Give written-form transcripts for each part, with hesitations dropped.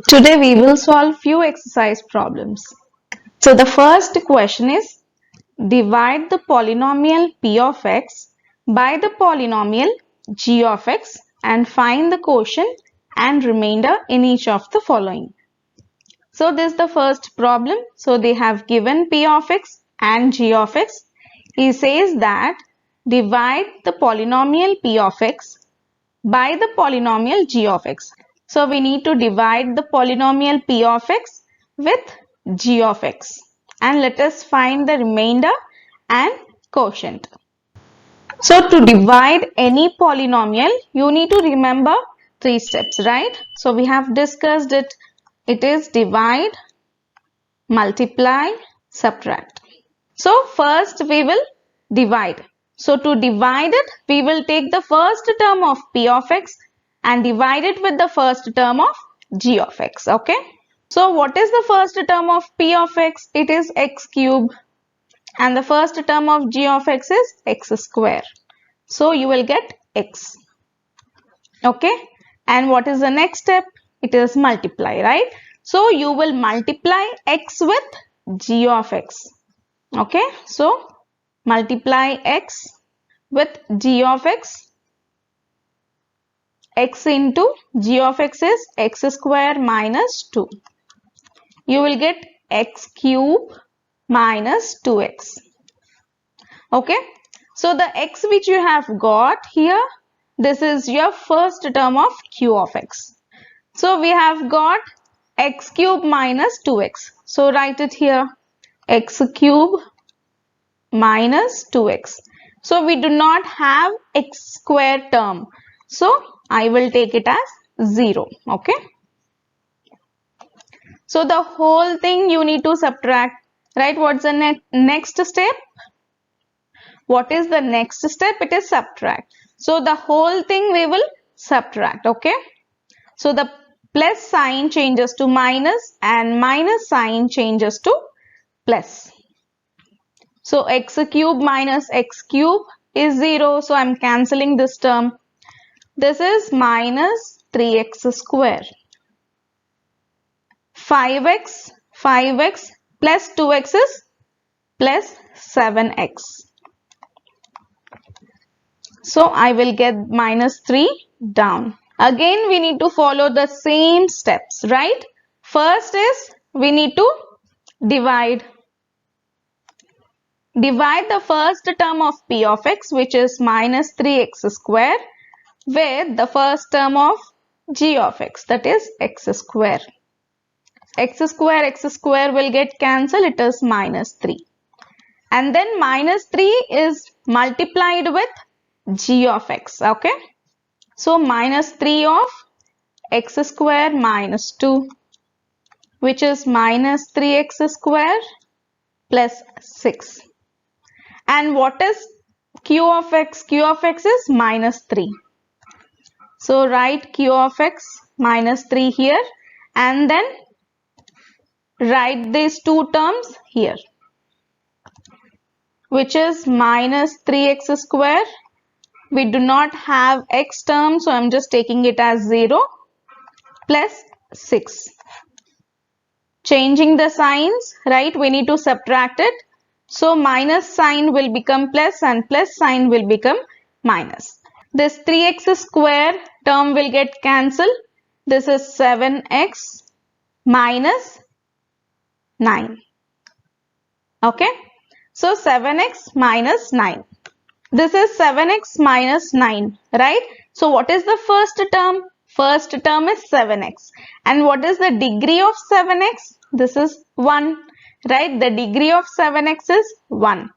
Today we will solve few exercise problems. So the first question is, divide the polynomial p of x by the polynomial g of x and find the quotient and remainder in each of the following. So this is the first problem. So they have given p of x and g of x. He says that divide the polynomial p of x by the polynomial g of x. So we need to divide the polynomial p of x with g of x, and let us find the remainder and quotient. So to divide any polynomial, you need to remember three steps, right? So we have discussed it. It is divide, multiply, subtract. So first we will divide. So to divide it, we will take the first term of p of x and divide it with the first term of g of x. Okay. So what is the first term of p of x? It is x cube, and the first term of g of x is x square. So you will get x. Okay. And what is the next step? It is multiply, right? So you will multiply x with g of x. Okay. So multiply x with g of x. X into g of x is x square minus 2. You will get x cube minus 2x. Okay. So the x which you have got here, this is your first term of q of x. So we have got x cube minus 2x. So write it here, x cube minus 2x. So we do not have x square term. So I will take it as 0. Okay. So the whole thing you need to subtract, right? What's the next step? What is the next step? It is subtract. So the whole thing we will subtract. Okay. So the plus sign changes to minus and minus sign changes to plus. So x cube minus x cube is 0. So I'm cancelling this term. This is minus 3x square. 5x plus 2x is plus 7x. So I will get minus 3 down. Again we need to follow the same steps, right? First is we need to divide. Divide the first term of p of x, which is minus 3x square, with the first term of g of x, that is x square. X square will get cancelled. It is minus 3. And then minus 3 is multiplied with g of x. Okay. So minus 3 of x square minus 2, which is minus 3x square plus 6. And what is q of x? Q of x is minus 3. So write q of x minus 3 here, and then write these two terms here, which is minus 3x square. We do not have x term, so I'm just taking it as 0, plus 6. Changing the signs, right? We need to subtract it. So minus sign will become plus and plus sign will become minus. This 3x square term will get cancelled. This is 7x minus 9. Okay. So 7x minus 9. This is 7x minus 9, right? So what is the first term? First term is 7x. And what is the degree of 7x? This is 1, right? The degree of 7x is 1.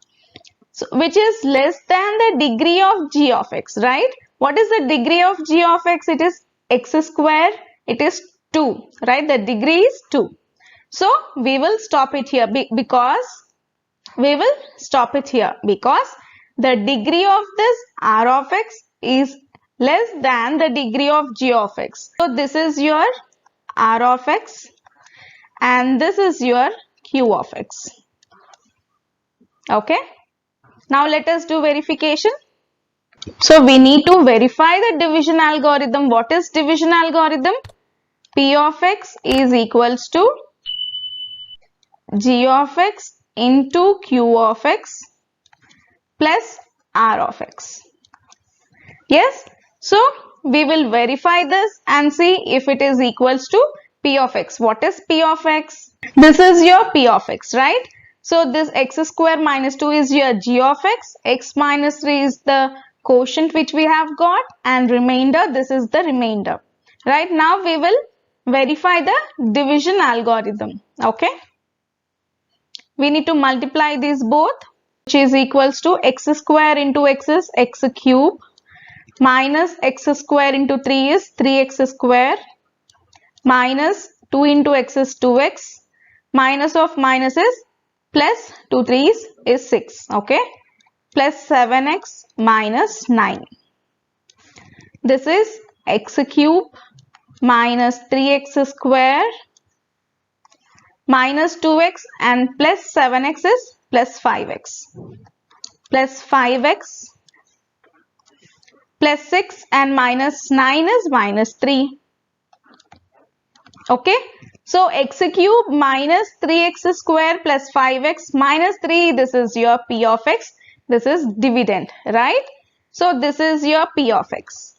So which is less than the degree of g of x, right? What is the degree of g of x? It is x square. It is 2, right? The degree is 2. So we will stop it here because the degree of this r of x is less than the degree of g of x. So this is your r of x and this is your q of x. Okay. Now let us do verification. So we need to verify the division algorithm. What is division algorithm? P of x is equals to g of x into q of x plus r of x. Yes. So we will verify this and see if it is equals to p of x. What is p of x? This is your p of x, right? So this x square minus 2 is your g of x minus 3 is the quotient which we have got, and remainder, this is the remainder. Right, now we will verify the division algorithm. Okay. We need to multiply these both, which is equals to x square into x is x cube minus x square into 3 is 3x square minus 2 into x is 2x minus of minus is plus 2 3s is 6. Okay, plus 7x minus 9. This is x cube minus 3x square minus 2x and plus 7x is plus 5x plus 5x plus 6 and minus 9 is minus 3. Okay, so x cube minus 3x square plus 5x minus 3, this is your p of x. This is dividend, right? So this is your p of x.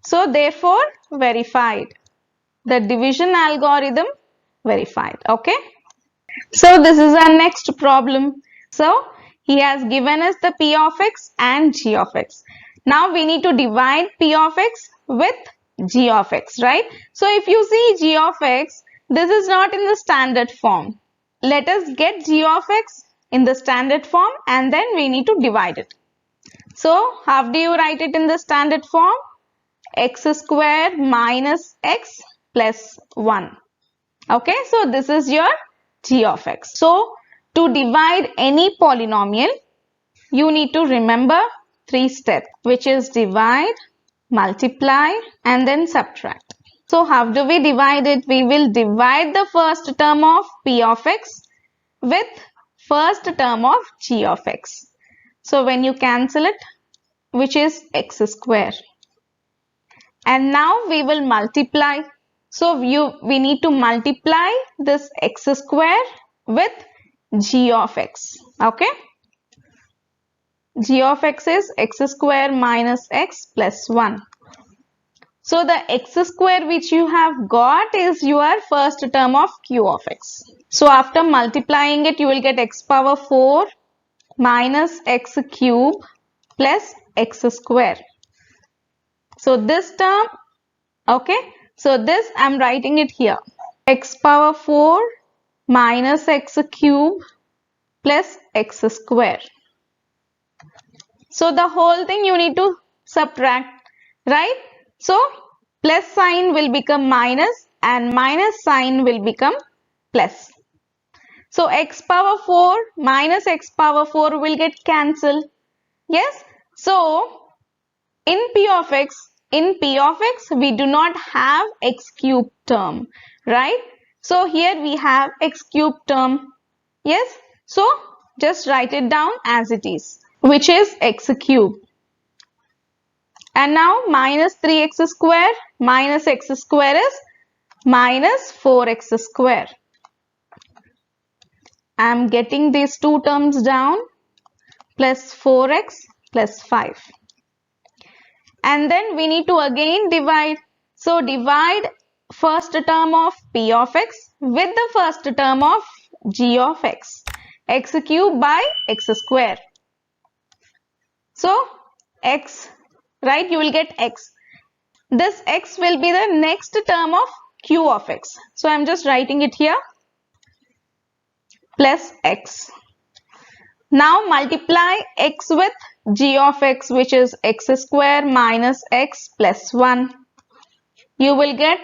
So therefore verified. The division algorithm verified. Okay. So this is our next problem. So he has given us the p of x and g of x. Now we need to divide p of x with g of x, right? So if you see g of x, this is not in the standard form. Let us get g of x in the standard form and then we need to divide it. So how do you write it in the standard form? X square minus x plus 1. Okay, so this is your g of x. So to divide any polynomial, you need to remember 3 steps, which is divide, multiply and then subtract. So how do we divide it? We will divide the first term of p of x with first term of g of x. So when you cancel it, which is x square. And now we will multiply. So we need to multiply this x square with g of x. Okay. G of x is x square minus x plus 1. So the x square which you have got is your first term of q of x. So after multiplying it, you will get x power 4 minus x cube plus x square. So this term, okay, so this I am writing it here. X power 4 minus x cube plus x square. So the whole thing you need to subtract, right? So plus sign will become minus and minus sign will become plus. So x power 4 minus x power 4 will get cancelled. Yes. So in p of x, we do not have x cube term, right? So here we have x cube term. Yes. So just write it down as it is, which is x cube. And now minus 3x square minus x square is minus 4x square. I am getting these two terms down, plus 4x plus 5. And then we need to again divide. So divide first term of p of x with the first term of g of x. X cube by x square. So x, right, you will get x. This x will be the next term of q of x. So I am just writing it here, plus x. Now multiply x with g of x, which is x square minus x plus 1. You will get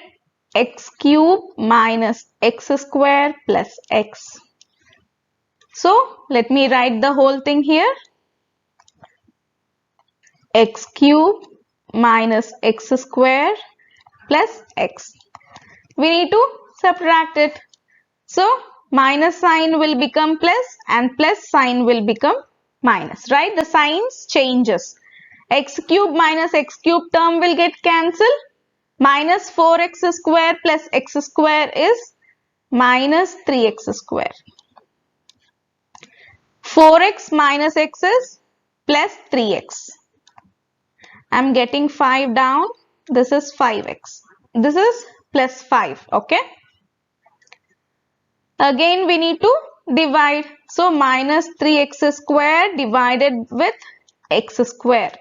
x cube minus x square plus x. So let me write the whole thing here. X cube minus x square plus x. We need to subtract it. So minus sign will become plus and plus sign will become minus, right? The signs changes. X cube minus x cube term will get cancelled. Minus 4x square plus x square is minus 3x square. 4x minus x is plus 3x. I'm getting 5 down. This is 5x. This is plus 5. Okay. Again we need to divide. So minus 3x square divided with x square,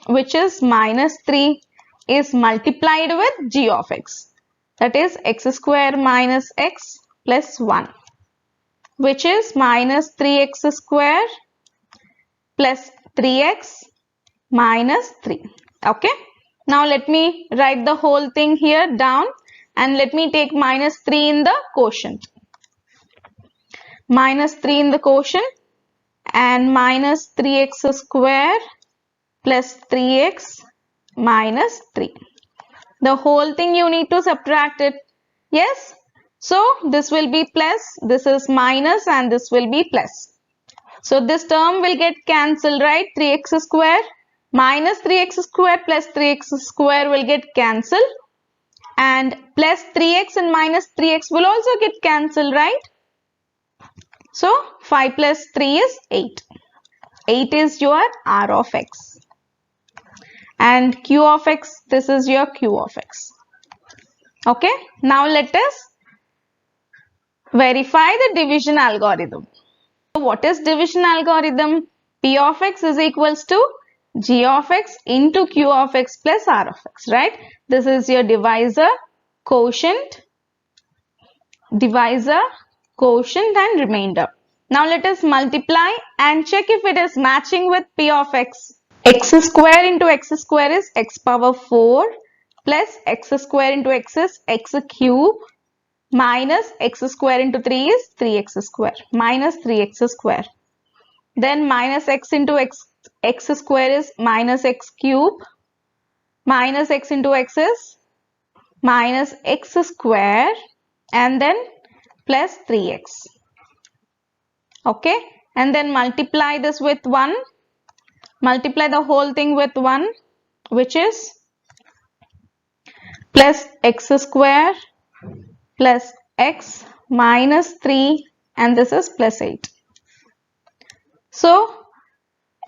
which is minus 3, is multiplied with g of x. That is x square minus x plus 1, which is minus 3x square plus 3x minus 3. Okay. Now let me write the whole thing here down and let me take minus 3 in the quotient. Minus 3 in the quotient and minus 3x square plus 3x minus 3. The whole thing you need to subtract it. Yes. So this will be plus, this is minus and this will be plus. So this term will get cancelled, right? 3x square minus 3x square plus 3x square will get cancelled. And plus 3x and minus 3x will also get cancelled, right? So 5 plus 3 is 8. 8 is your r of x. And q of x, this is your q of x. Okay. Now let us verify the division algorithm. So what is division algorithm? P of x is equals to g of x into q of x plus r of x, right? This is your divisor, quotient, and remainder. Now let us multiply and check if it is matching with p of x. X square into x square is x power 4 plus x square into x is x cube minus x square into 3 is 3x square minus 3x square. Then minus x into x square is minus x cube minus x into x is minus x square and then plus 3x. Okay. And then multiply this with 1. Multiply the whole thing with 1, which is plus x square plus x minus 3 and this is plus 8. So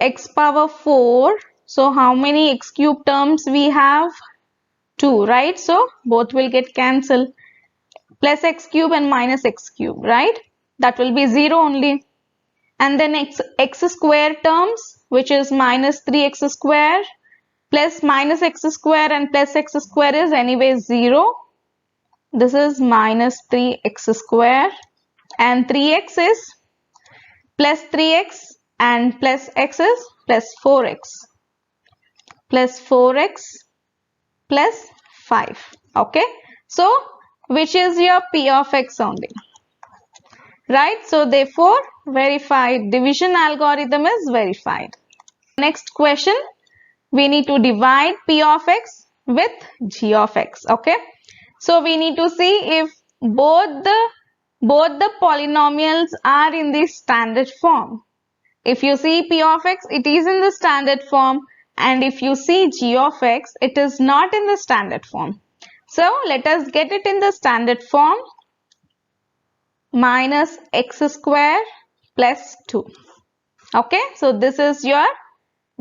x power 4. So how many x cube terms we have? 2, right? So both will get cancelled. Plus x cube and minus x cube, right? That will be 0 only. And then x square terms, which is minus 3x square plus minus x square and plus x square is anyway 0. This is minus 3x square and 3x is plus 3x and plus x is plus 4x plus 4x plus 5. Okay. So which is your p of x only, right? So therefore verified, division algorithm is verified. Next question, we need to divide p of x with g of x. Okay. So we need to see if both the polynomials are in the standard form. If you see p of x, it is in the standard form, and if you see g of x, it is not in the standard form. So let us get it in the standard form. Minus x square plus 2. Okay, so this is your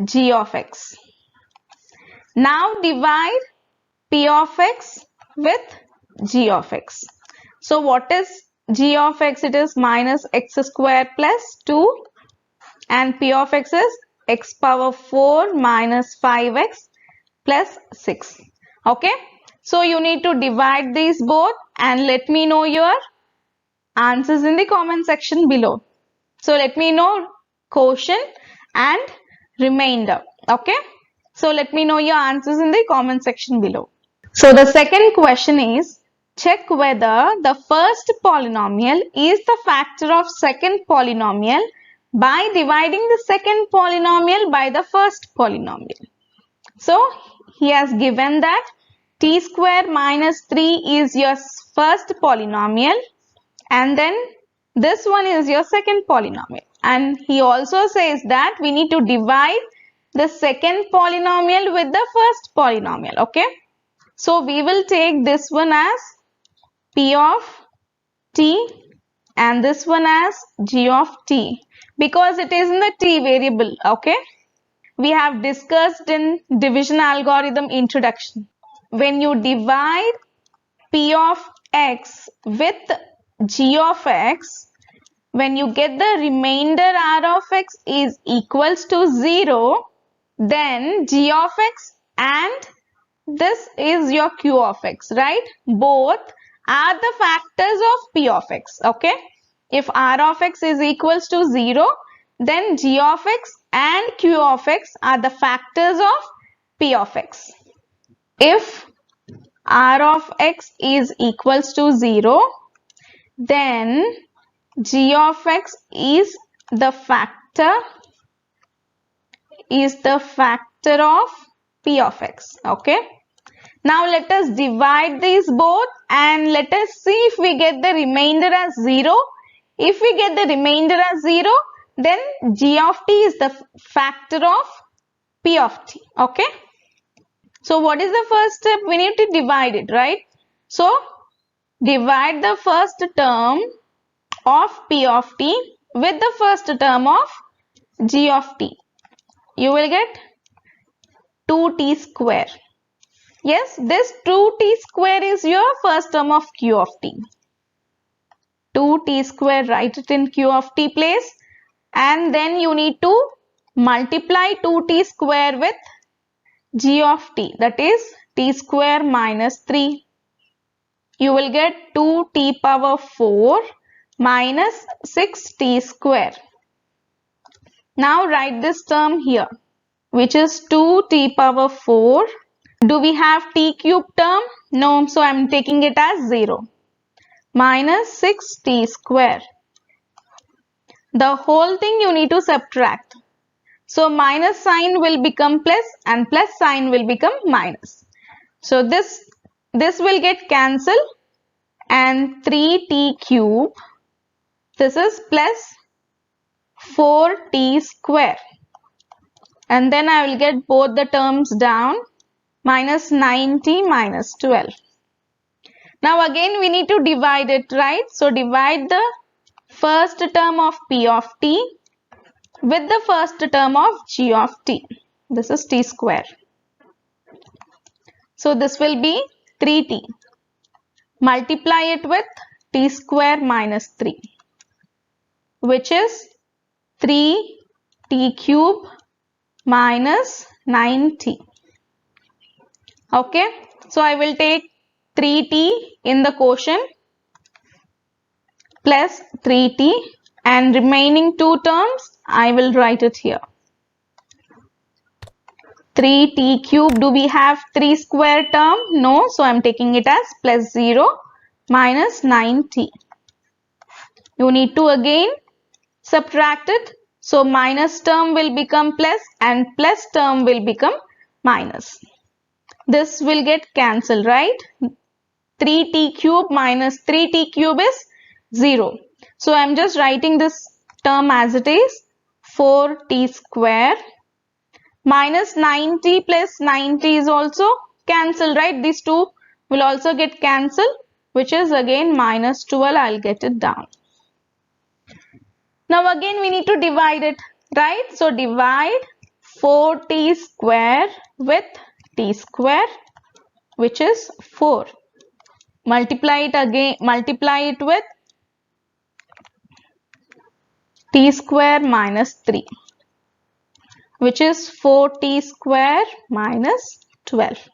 g of x. Now divide p of x with g of x. So what is g of x? It is minus x square plus 2 and p of x is x power 4 minus 5x plus 6. Okay, so you need to divide these both and let me know your answers in the comment section below. So let me know quotient and remainder. Okay, so let me know your answers in the comment section below. So the second question is, check whether the first polynomial is the factor of second polynomial by dividing the second polynomial by the first polynomial. So he has given that t square minus 3 is your first polynomial, and then This one is your second polynomial. And he also says that we need to divide the second polynomial with the first polynomial. Okay. So we will take this one as P of t and this one as g of t because it is in the t variable. Okay. We have discussed in division algorithm introduction. When you divide P of x with g of x, when you get the remainder r of x is equals to 0, then g of x and this is your q of x, right? Both are the factors of p of x, okay? If r of x is equals to 0, then g of x and q of x are the factors of p of x. If r of x is equals to 0, then g of x is the factor of p of x. Okay. Now let us divide these both and let us see if we get the remainder as 0. If we get the remainder as 0, then g of t is the factor of p of t. Okay. So what is the first step? We need to divide it, right? So divide the first term of p of t with the first term of g of t. You will get 2t square. Yes, this 2t square is your first term of q of t. 2t square, write it in q of t place, and then you need to multiply 2t square with g of t, that is t square minus 3. You will get 2t power 4 minus 6t square. Now write this term here, which is 2t power 4. Do we have t cube term? No, so I am taking it as 0. Minus 6t square. The whole thing you need to subtract. So minus sign will become plus and plus sign will become minus. So this will get cancelled and 3t cube. This is plus 4t square. And then I will get both the terms down. Minus 9t minus 12. Now again we need to divide it, right? So divide the first term of p of t with the first term of g of t. This is t square. So this will be 3t. Multiply it with t square minus 3, which is 3t cube minus 9t. Okay, so I will take 3t in the quotient plus 3t and remaining two terms I will write it here. 3t cube, do we have 3 square term? No, so I am taking it as plus 0 minus 9t. You need to again subtract it. So minus term will become plus and plus term will become minus. This will get cancelled, right? 3t cube minus 3t cube is 0. So I am just writing this term as it is. 4t square minus 9t plus 9t is also cancelled, right? These two will also get cancelled, which is again minus 12. I'll get it down. Now again we need to divide it, right? So divide 4t square with t square, which is 4. Multiply it again, multiply it with t square minus 3, which is 4t square minus 12.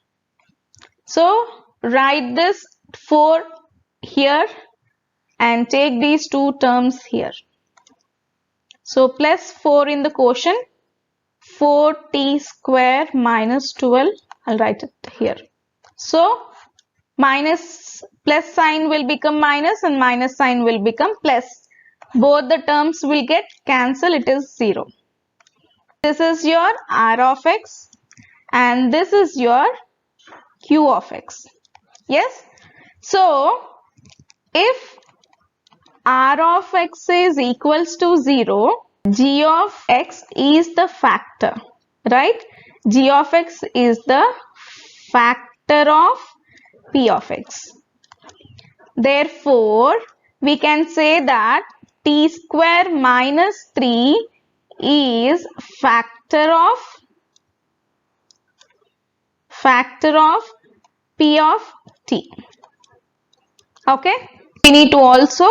So write this 4 here and take these two terms here. So plus 4 in the quotient, 4t square minus 12. I'll write it here. So minus plus sign will become minus and minus sign will become plus. Both the terms will get cancelled. It is 0. This is your r of x and this is your q of x. Yes. So if r of x is equals to 0, g of x is the factor, right? G of x is the factor of p of x. Therefore, we can say that t square minus 3 is factor of p of t. Okay. We need to also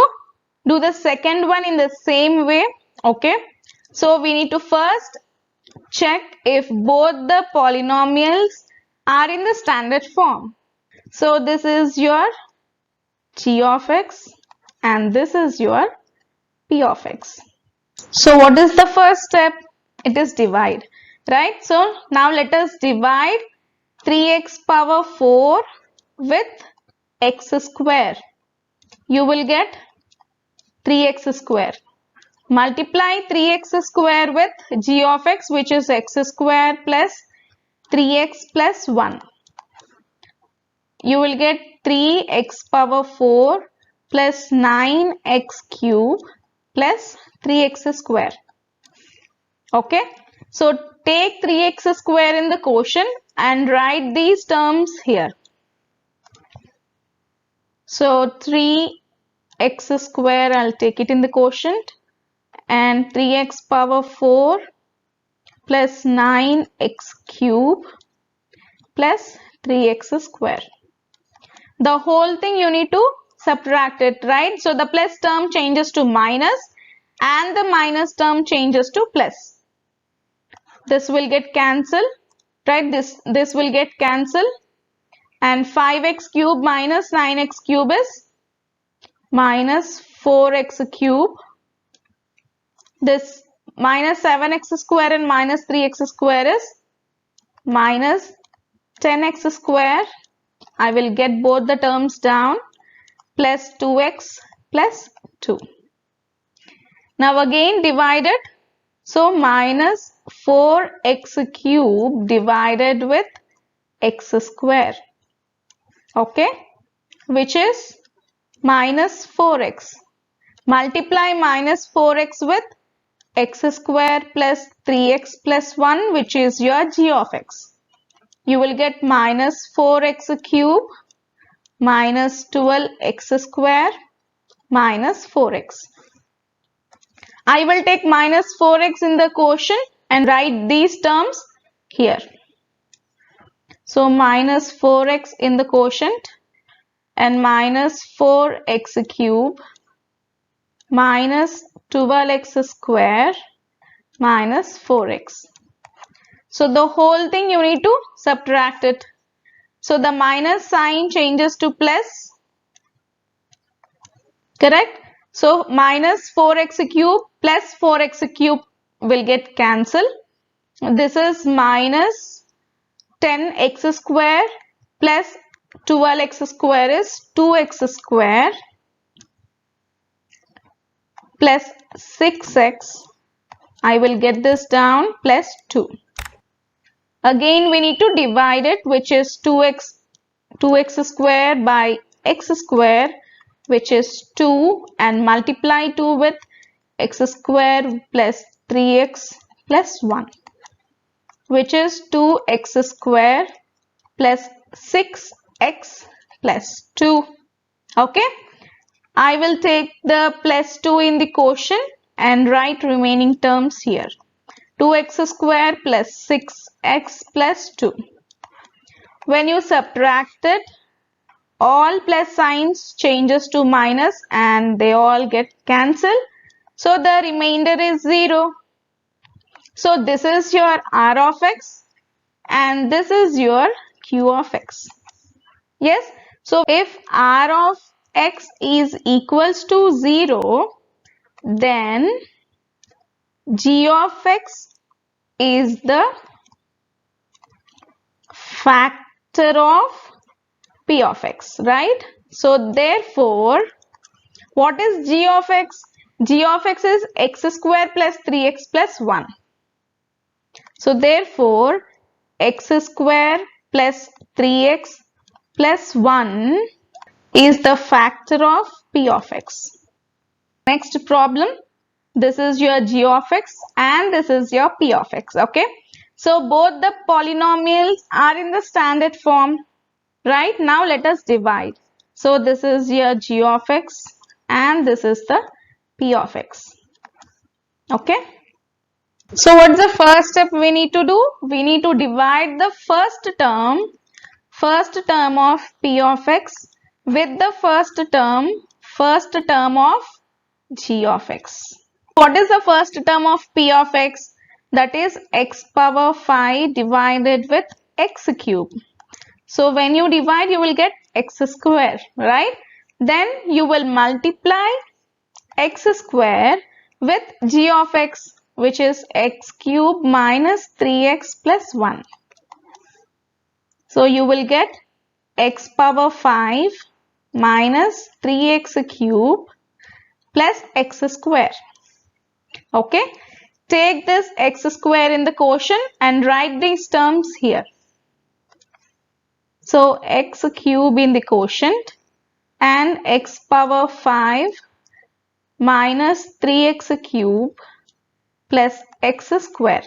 do the second one in the same way. Okay. So we need to first check if both the polynomials are in the standard form. So this is your g of x and this is your p of x. So what is the first step? It is divide, right? So now let us divide 3x power 4 with x square. You will get 3x square. Multiply 3x square with g of x, which is x square plus 3x plus 1. You will get 3x power 4 plus 9x cube plus 3x square. Okay. So take 3x square in the quotient and write these terms here. So 3x square, I'll take it in the quotient, and 3x power 4 plus 9x cube plus 3x square. The whole thing you need to subtract it, right? So the plus term changes to minus and the minus term changes to plus. This will get cancelled, right? This will get cancelled, and 5x cube minus 9x cube is minus 4x cube. This minus 7x square and minus 3x square is minus 10x square. I will get both the terms down, plus 2x plus 2. Now again divide it. So minus 4x cube divided with x square. Okay, which is minus 4x. Multiply minus 4x with x square plus 3x plus 1, which is your g of x. You will get minus 4x cube minus 12x square minus 4x. I will take minus 4x in the quotient and write these terms here. So minus 4x in the quotient and minus 4x cube minus 12x square minus 4x. So the whole thing you need to subtract it. So the minus sign changes to plus. Correct? So minus 4x cube plus 4x cube will get cancelled. This is minus 10x square plus 12x square is 2x square plus 6x. I will get this down plus 2. Again we need to divide it, which is 2x square by x square, which is 2, and multiply 2 with x square plus 3x plus 1, which is 2x square plus 6x plus 2. Okay. I will take the plus 2 in the quotient and write remaining terms here. 2x square plus 6x plus 2. When you subtract it, all plus signs changes to minus and they all get cancelled. So the remainder is 0. So this is your r of x and this is your q of x. Yes. So if r of x is equals to 0, then g of x is the factor of p of x, right? So therefore, what is g of x? G of x is x square plus 3x plus 1. So therefore, x square plus 3x plus 1 is the factor of p of x. Next problem, this is your g of x and this is your p of x. Okay, so both the polynomials are in the standard form. Right, now let us divide. So this is your g of x and this is the p of x. Okay, so what's the first step we need to do? We need to divide the first term of p of x with the first term of g of x. What is the first term of p of x? That is x power 5 divided with x cube. So when you divide, you will get x square, right? Then you will multiply x square with g of x, which is x cube minus 3x plus 1. So you will get x power 5 minus 3x cube plus x square. Okay, take this x square in the quotient and write these terms here. So x cube in the quotient and x power 5 minus 3x cube plus x square.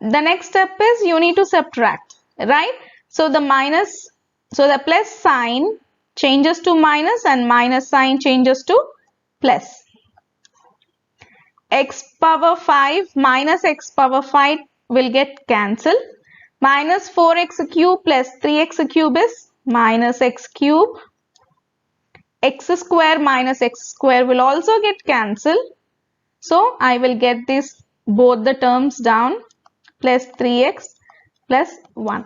The next step is you need to subtract, right? So the plus sign changes to minus and minus sign changes to plus. X power 5 minus x power 5 will get cancelled. Minus 4x cube plus 3x cube is minus x cube. X square minus x square will also get cancelled. So I will get this both the terms down, plus 3x plus 1.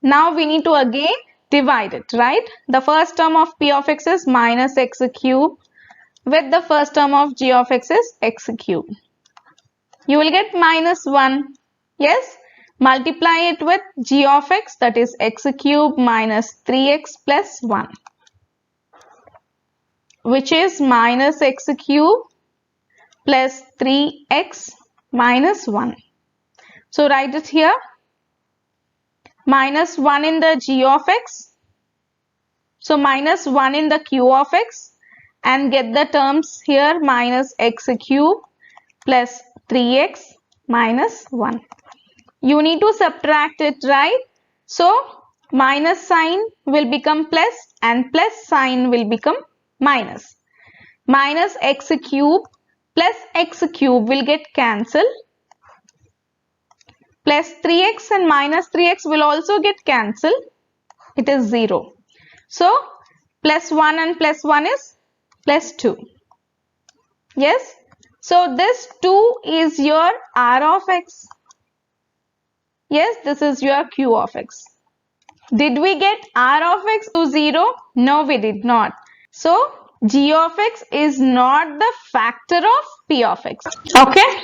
Now we need to again divide it, right? The first term of p of x is minus x cube with the first term of g of x is x cube. You will get minus 1. Yes, multiply it with g of x, that is x cube minus 3x plus 1, which is minus x cube plus 3x minus 1. So write it here, minus 1 in the g of x, so minus 1 in the q of x, and get the terms here minus x cube plus 3x minus 1. You need to subtract it, right? So minus sign will become plus and plus sign will become minus. Minus x cube plus x cube will get cancelled. Plus 3x and minus 3x will also get cancelled. It is 0. So plus 1 and plus 1 is plus 2. Yes. So this 2 is your r of x. Yes, this is your q of x. Did we get r of x to 0? No, we did not. So g of x is not the factor of p of x. Okay.